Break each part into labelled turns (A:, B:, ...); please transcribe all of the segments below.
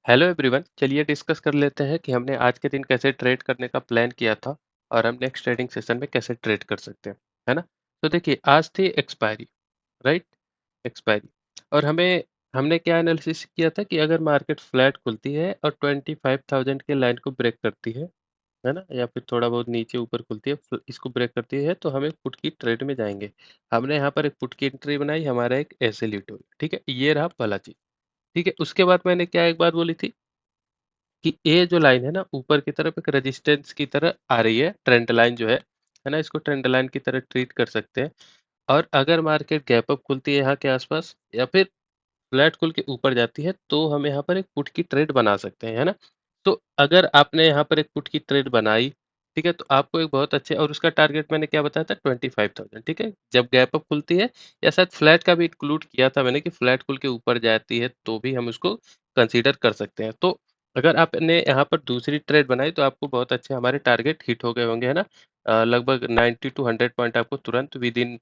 A: Hello everyone, चलिए discuss कर लेते हैं कि हमने आज के दिन कैसे ट्रेड करने का प्लान किया था और हम नेक्स्ट ट्रेडिंग सेशन में कैसे ट्रेड कर सकते हैं, है ना? तो देखिए, आज थी एक्सपायरी, राइट? एक्सपायरी। और हमने क्या एनालिसिस किया था कि अगर मार्केट फ्लैट खुलती है और 25,000 के लाइन को ब्रेक करती है ना? या फिर थोड़ा बहुत नीचे ऊपर खुलती है, इसको ब्रेक करती है तो हम एक पुट की ट्रेड में जाएंगे। हमने यहाँ पर एक पुट की एंट्री बनाई, हमारा एक ऐसे लीट हो गया, ठीक है? ये रहा पहला चीज। ठीक है, उसके बाद मैंने क्या एक बात बोली थी कि ये जो लाइन है ना, ऊपर की तरफ एक रेजिस्टेंस की तरह आ रही है, ट्रेंड लाइन जो है ना? इसको ट्रेंड लाइन की तरह ट्रीट कर सकते हैं। और अगर मार्केट गैप अप खुलती है यहाँ के आसपास या फिर फ्लैट खुल के ऊपर जाती है तो हम यहाँ पर एक पुट की ट्रेड बना सकते हैं, है ना? तो अगर आपने यहाँ पर एक पुट की ट्रेड बनाई, ठीक है, तो आपको एक बहुत अच्छे, और उसका टारगेट मैंने क्या बताया था, 25,000, ठीक है? जब गैप अप खुलती है, या शायद फ्लैट का भी इंक्लूड किया था मैंने कि फ्लैट खुल के ऊपर जाती है तो भी हम उसको कंसीडर कर सकते हैं। तो अगर आपने यहाँ पर दूसरी ट्रेड बनाई तो आपको बहुत अच्छे हमारे टारगेट हिट हो गए होंगे, है ना? लगभग 90 टू 100 पॉइंट आपको तुरंत विद इन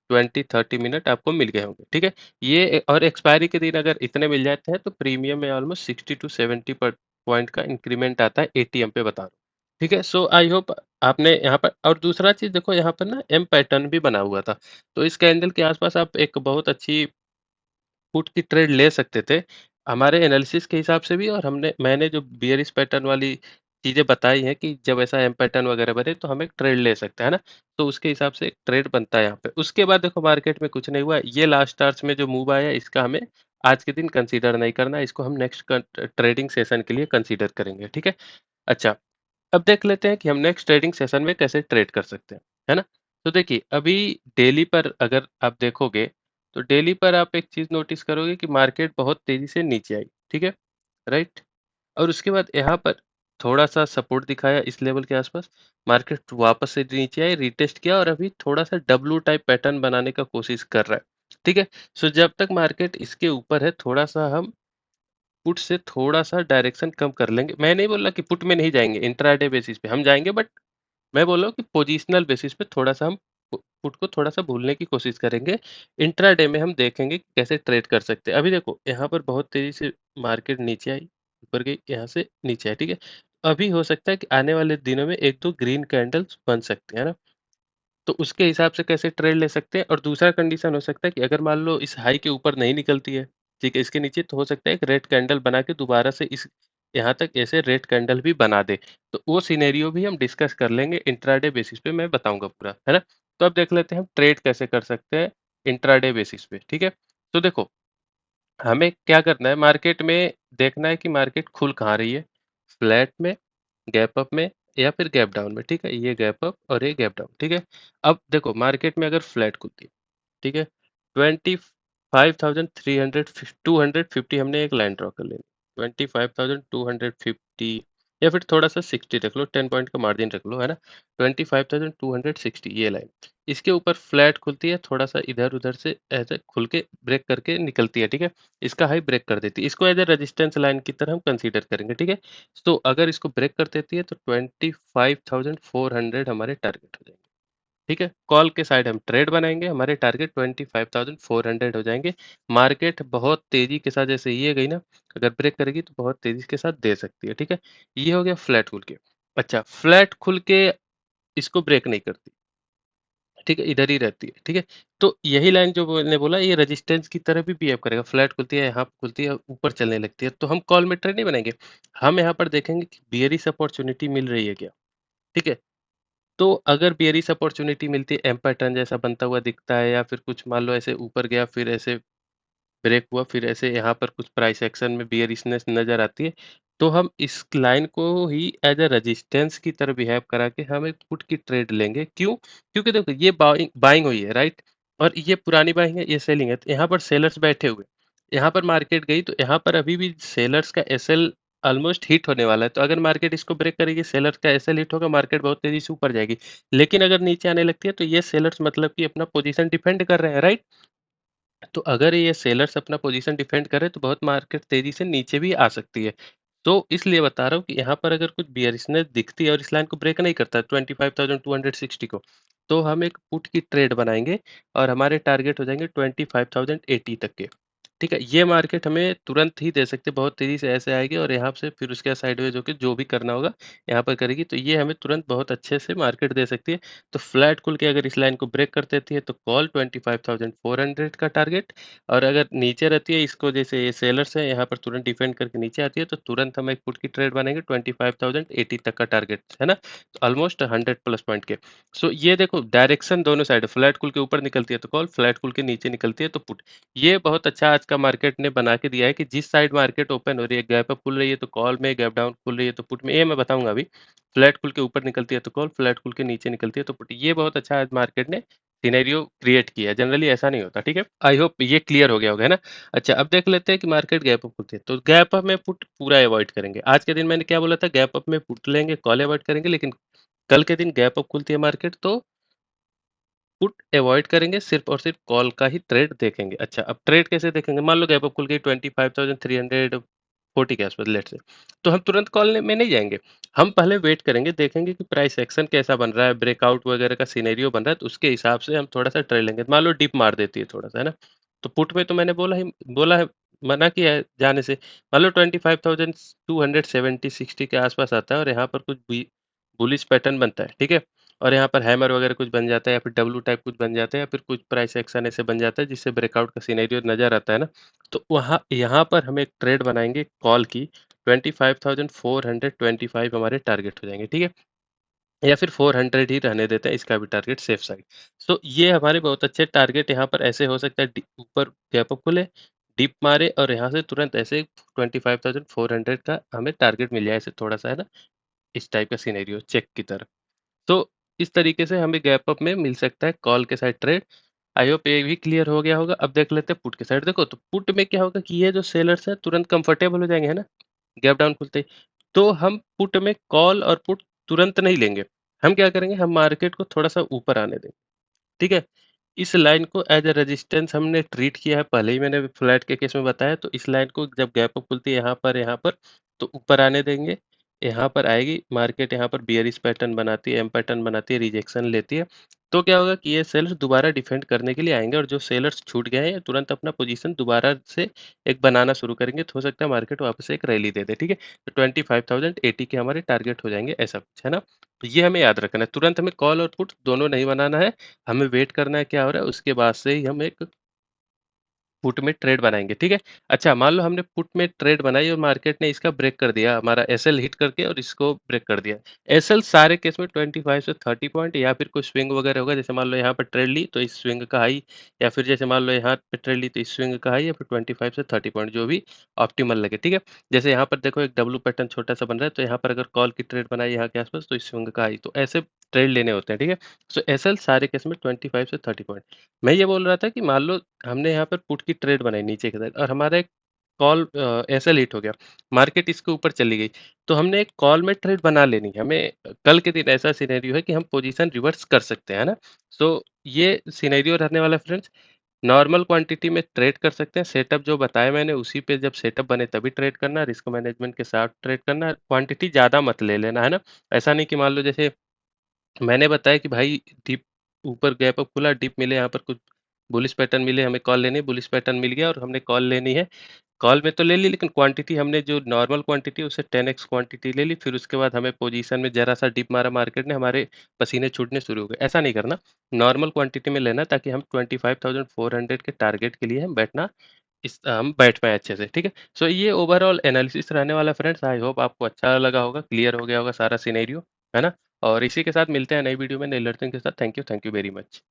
A: 20-30 मिनट आपको मिल गए होंगे, ठीक है? और एक्सपायरी के दिन अगर इतने मिल जाते हैं तो प्रीमियम में ऑलमोस्ट 60 टू 70 पॉइंट का इंक्रीमेंट आता है एटीएम पे, बता रहा हूँ। ठीक है, सो आई होप आपने यहाँ पर, और दूसरा चीज देखो, यहाँ पर ना एम पैटर्न भी बना हुआ था, तो इस कैंडल के आसपास आप एक बहुत अच्छी पुट की ट्रेड ले सकते थे, हमारे एनालिसिस के हिसाब से भी। और मैंने जो बियरिश पैटर्न वाली चीजें बताई हैं कि जब ऐसा एम पैटर्न वगैरह बने तो हम एक ट्रेड ले सकते हैं ना, तो उसके हिसाब से एक ट्रेड बनता है यहाँ पे। उसके बाद देखो, मार्केट में कुछ नहीं हुआ, ये लास्ट आवर्स में जो मूव आया इसका हमें आज के दिन कंसीडर नहीं करना, इसको हम नेक्स्ट ट्रेडिंग सेशन के लिए कंसीडर करेंगे, ठीक है? अच्छा, अब देख लेते हैं कि हम नेक्स्ट ट्रेडिंग सेशन में कैसे ट्रेड कर सकते हैं, है ना? तो देखिए, अभी डेली पर अगर आप देखोगे, तो डेली पर आप एक चीज़ नोटिस करोगे कि मार्केट बहुत तेज़ी से नीचे आई, ठीक है? राइट? और उसके बाद यहाँ पर थोड़ा-सा सपोर्ट दिखाया इस लेवल के आसपास, मार्केट वापस से नीचे आई, रीटेस्ट किया और अभी थोड़ा-सा डब्लू टाइप पैटर्न बनाने का कोशिश कर रहा है, ठीक है? सो जब तक मार्केट इसके ऊपर है, थोड़ा-सा हम पुट से थोड़ा-सा डायरेक्शन कम कर लेंगे। मैं नहीं बोल रहा कि पुट में नहीं जाएँगे, इंट्राडे बेसिस पे हम जाएँगे, बट मैं बोल रहा हूँ कि पोजिशनल बेसिस पे थोड़ा-सा हम पुट को थोड़ा-सा भूलने की कोशिश करेंगे। इंट्राडे में हम देखेंगे कि कैसे ट्रेड कर सकते हैं। अभी देखो, यहाँ पर बहुत तेज़ी से मार्केट नीचे आई, ऊपर गई, यहाँ से नीचे आई, ठीक है? अभी हो सकता है कि आने वाले दिनों में 1-2 ग्रीन कैंडल्स बन सकते हैं, है ना? तो उसके हिसाब से कैसे ट्रेड ले सकते हैं। और दूसरा कंडीशन हो सकता है कि अगर मान लो इस हाई के ऊपर नहीं निकलती है, ठीक है, इसके नीचे, तो हो सकता है एक रेड कैंडल बना के दोबारा से इस यहाँ तक ऐसे रेड कैंडल भी बना दे। तो वो सिनेरियो भी हम डिस्कस कर लेंगे, इंट्राडे बेसिस पे मैं बताऊँगा पूरा, है ना? तो अब देख लेते हैं हम ट्रेड कैसे कर सकते हैं इंट्राडे बेसिस पे, ठीक है? तो देखो, हमें क्या करना है, मार्केट में देखना है कि मार्केट खुल कहाँ रही है, फ्लैट में, गैप अप में, या फिर गैप डाउन में, ठीक है? ये गैप अप और ये गैप डाउन, ठीक है? अब देखो, मार्केट में अगर फ्लैट खुलती है, ठीक है, 25,300 250 हमने एक लाइन ड्रॉ कर लेनी, 25,250, या फिर थोड़ा सा 60 रख लो, 10 पॉइंट का मार्जिन रख लो, है ना? 25,260 ये लाइन, इसके ऊपर फ्लैट खुलती है, थोड़ा सा इधर उधर से ऐसे खुल के ब्रेक करके निकलती है, ठीक है? इसका हाई ब्रेक कर देती है, इसको एज ए रेजिस्टेंस लाइन की तरह हम कंसीडर करेंगे, ठीक है? तो अगर इसको ब्रेक कर देती है तो 25,400 हमारे टारगेट हो जाएंगे, ठीक है? कॉल के साइड हम ट्रेड बनाएँगे, हमारे टारगेट 25,400 हो जाएँगे। मार्केट बहुत तेज़ी के साथ जैसे ये गई ना, अगर ब्रेक करेगी तो बहुत तेज़ी के साथ दे सकती है, ठीक है? ये हो गया फ्लैट खुल के। अच्छा, फ्लैट खुल के इसको ब्रेक नहीं करती, ठीक है? इधर ही रहती है, ठीक है? तो यही लाइन जो मैंने बोला, ये रेजिस्टेंस की तरह भी बिहेव करेगा। फ्लैट खुलती है, यहाँ खुलती है, ऊपर चलने लगती है, तो हम कॉल में ट्रेड नहीं बनाएँगे। हम यहाँ पर देखेंगे कि बेयरिश अपॉर्च्युनिटी मिल रही है क्या, ठीक है? तो अगर बेयरिश अपॉर्च्युनिटी मिलती है, एम पैटर्न जैसा बनता हुआ दिखता है, या फिर कुछ मान लो ऐसे ऊपर गया फिर ऐसे ब्रेक हुआ, फिर ऐसे यहाँ पर कुछ प्राइस एक्शन में बेयरिशनेस नज़र आती है, तो हम इस लाइन को ही एज़ अ रेजिस्टेंस की तरह बिहेव करा के हम एक पुट की ट्रेड लेंगे। क्यों? क्योंकि देखो, ये बाइंग बाइंग हुई है, राइट? और ये पुरानी बाइंग है, ये सेलिंग है, तो यहाँ पर सेलर्स बैठे हुए हैं। यहाँ पर मार्केट गई तो यहाँ पर अभी भी सेलर्स का एसएल ऑलमोस्ट हिट होने वाला है, तो अगर मार्केट इसको ब्रेक करेगी, सेलर्स का एसएल हिट होगा, मार्केट बहुत तेज़ी से ऊपर जाएगी। लेकिन अगर नीचे आने लगती है तो ये सेलर्स मतलब कि अपना पोज़ीशन डिफेंड कर रहे हैं, राइट? तो अगर ये सेलर्स अपना पोजीशन डिफेंड करें तो बहुत मार्केट तेजी से नीचे भी आ सकती है। तो इसलिए बता रहा हूँ कि यहाँ पर अगर कुछ बियरिशनेस दिखती है और इस लाइन को ब्रेक नहीं करता 25,260 को, तो हम एक पुट की ट्रेड बनाएँगे और हमारे टारगेट हो जाएँगे 25,080 तक के। ठीक है? ये मार्केट हमें तुरंत ही दे सकते हैं, बहुत तेज़ी से ऐसे आएगी और यहाँ से फिर उसके बाद साइडवेज़ होके जो भी करना होगा यहाँ पर करेगी, तो ये हमें तुरंत बहुत अच्छे से मार्केट दे सकती है। तो फ्लैट खुल के अगर इस लाइन को ब्रेक कर देती है तो कॉल 25,400 का टारगेट, और अगर नीचे रहती है, इसको जैसे ये सेलर्स है यहाँ पर तुरंत डिफेंड करके नीचे आती है तो तुरंत हम एक पुट की ट्रेड बनाएँगे 25,080 तक का टारगेट, है ना? तो ऑलमोस्ट 100 प्लस पॉइंट के। सो ये देखो डायरेक्शन दोनों साइड है, फ्लैट खुल के ऊपर निकलती है तो कॉल, फ्लैट खुल के नीचे निकलती है तो पुट। ये बहुत अच्छा आज का मार्केट ने बना के दिया है कि जिस साइड मार्केट ओपन हो रही है, गैप अप खुल रही है तो कॉल में, गैप डाउन खुल रही है तो पुट में, ये मैं बताऊंगा अभी। फ्लैट खुल के ऊपर निकलती है तो कॉल, फ्लैट खुल के नीचे निकलती है तो पुट। ये बहुत अच्छा आज मार्केट ने सिनेरियो क्रिएट किया है, जनरली ऐसा नहीं होता। ठीक है, आई होप ये क्लियर हो गया होगा, है ना? अच्छा, अब देख लेते हैं कि मार्केट गैप अप खुलती है तो गैप अप में पुट पूरा अवॉइड करेंगे। आज के दिन मैंने क्या बोला था, गैप अप में पुट लेंगे, कॉल अवॉइड करेंगे, लेकिन कल के दिन गैप अप खुलती है मार्केट तो पुट अवॉइड करेंगे, सिर्फ और सिर्फ कॉल का ही ट्रेड देखेंगे। अच्छा, अब ट्रेड कैसे देखेंगे? मान लो गैप अप खुल गई 25,340 के आसपास लेट्स से, तो हम तुरंत कॉल में नहीं जाएंगे। हम पहले वेट करेंगे, देखेंगे कि प्राइस एक्शन कैसा बन रहा है, ब्रेकआउट वगैरह का सिनेरियो बन रहा है, तो उसके हिसाब से हम थोड़ा सा ट्रेड लेंगे। मान लो डिप मार देती है थोड़ा सा, है ना? तो पुट में तो मैंने बोला है, मना किया है जाने से। मान लो 25,270 के आसपास आता है और यहाँ पर कुछ बुलिश पैटर्न बनता है, ठीक है? और यहाँ पर हैमर वगैरह कुछ बन जाता है या फिर डब्लू टाइप कुछ बन जाता है या फिर कुछ प्राइस एक्शन ऐसे बन जाता है जिससे ब्रेकआउट का सिनेरियो नजर आता है ना, तो वहाँ यहाँ पर हम एक ट्रेड बनाएंगे कॉल की। 25,425 हमारे टारगेट हो जाएंगे, ठीक है? या फिर 400 ही रहने देते हैं, इसका भी टारगेट सेफ साइड। सो ये हमारे बहुत अच्छे टारगेट यहाँ पर ऐसे हो सकता है, ऊपर गैप अप खुले, डिप मारे और यहाँ से तुरंत ऐसे 25,400 का हमें टारगेट मिल जाए, ऐसे थोड़ा सा, है ना, इस टाइप का सिनेरियो चेक की तरह। तो इस तरीके से हमें गैप अप में मिल सकता है कॉल के साइड ट्रेड। आई होप ये भी क्लियर हो गया होगा। अब देख लेते हैं पुट के साइड। देखो, तो पुट में क्या होगा कि ये जो सेलर्स हैं तुरंत कंफर्टेबल हो जाएंगे, है ना, गैप डाउन खुलते ही। तो हम पुट में कॉल और पुट तुरंत नहीं लेंगे। हम क्या करेंगे, हम मार्केट को थोड़ा सा ऊपर आने देंगे, ठीक है? इस लाइन को एज ए रेजिस्टेंस हमने ट्रीट किया है, पहले ही मैंने फ्लैट के केस में बताया। तो इस लाइन को जब गैप अप खुलती है यहाँ पर तो ऊपर आने देंगे। यहाँ पर आएगी मार्केट, यहाँ पर बियरिश पैटर्न बनाती है, एम पैटर्न बनाती है, रिजेक्शन लेती है। तो क्या होगा कि ये सेलर्स दोबारा डिफेंड करने के लिए आएंगे और जो सेलर्स छूट गए हैं तुरंत अपना पोजीशन दोबारा से एक बनाना शुरू करेंगे, तो हो सकता है मार्केट वापस से एक रैली दे दे, ठीक है? तो 25,080 के हमारे टारगेट हो जाएंगे, ऐसा कुछ, है ना? तो ये हमें याद रखना है, तुरंत हमें कॉल और पुट दोनों नहीं बनाना है। हमें वेट करना है क्या हो रहा है, उसके बाद से ही हम एक पुट में ट्रेड बनाएँगे, ठीक है? अच्छा, मान लो हमने पुट में ट्रेड बनाई और मार्केट ने इसका ब्रेक कर दिया, हमारा एसएल हिट करके और इसको ब्रेक कर दिया। एसएल सारे केस में 25 से 30 पॉइंट या फिर कोई स्विंग वगैरह होगा, जैसे मान लो यहाँ पर ट्रेड ली तो इस स्विंग का हाई, या फिर जैसे मान लो यहाँ पे ट्रेड ली तो इस स्विंग का हाई, या फिर 25 से 30 पॉइंट जो भी ऑप्टिमल लगे, ठीक है? जैसे यहाँ पर देखो एक डब्लू पैटर्न छोटा-सा बन रहा है, तो यहाँ पर अगर कॉल की ट्रेड बनाई यहाँ के आस-पास तो इस स्विंग का हाई, तो ऐसे ट्रेड लेने होते हैं, ठीक है? सो एसएल सारे केस में 25 से 30 पॉइंट। मैं ये बोल रहा था कि मान लो हमने यहाँ पर पुट की ट्रेड बनाई नीचे की साइड और हमारा एक कॉल ऐसा लेट हो गया, मार्केट इसके ऊपर चली गई, तो हमने एक कॉल में ट्रेड बना लेनी है। हमें कल के दिन ऐसा सिनेरियो है कि हम पोजीशन रिवर्स कर सकते हैं, है ना? सो ये सिनेरियो रहने वाला है फ्रेंड्स। नॉर्मल क्वांटिटी में ट्रेड कर सकते हैं, सेटअप जो बताया मैंने उसी पे जब सेटअप बने तभी ट्रेड करना, रिस्क मैनेजमेंट के साथ ट्रेड करना, क्वांटिटी ज़्यादा मत ले लेना, है ना? ऐसा नहीं कि मान लो जैसे मैंने बताया कि भाई डिप ऊपर गैप अप खुला, डिप मिले, यहाँ पर कुछ बुलिश पैटर्न मिले, हमें कॉल लेनी है, बुलिश पैटर्न मिल गया और हमने कॉल लेनी है। कॉल में तो ले ली, लेकिन क्वांटिटी हमने जो नॉर्मल क्वांटिटी उससे 10x क्वांटिटी ले ली, फिर उसके बाद हमें पोजीशन में जरा सा डिप मारा मार्केट ने, हमारे पसीने छूटने शुरू हो गए। ऐसा नहीं करना, नॉर्मल क्वांटिटी में लेना ताकि हम 25,400 के टारगेट के लिए हम बैठ पाएँ अच्छे से, ठीक है? सो ये ओवरऑल एनालिसिस रहने वाला है फ्रेंड्स। आई होप आपको अच्छा लगा होगा, क्लियर हो गया होगा सारा सिनेरियो, है ना? और इसी के साथ मिलते हैं नई वीडियो में नई लर्निंग के साथ। Thank you very much.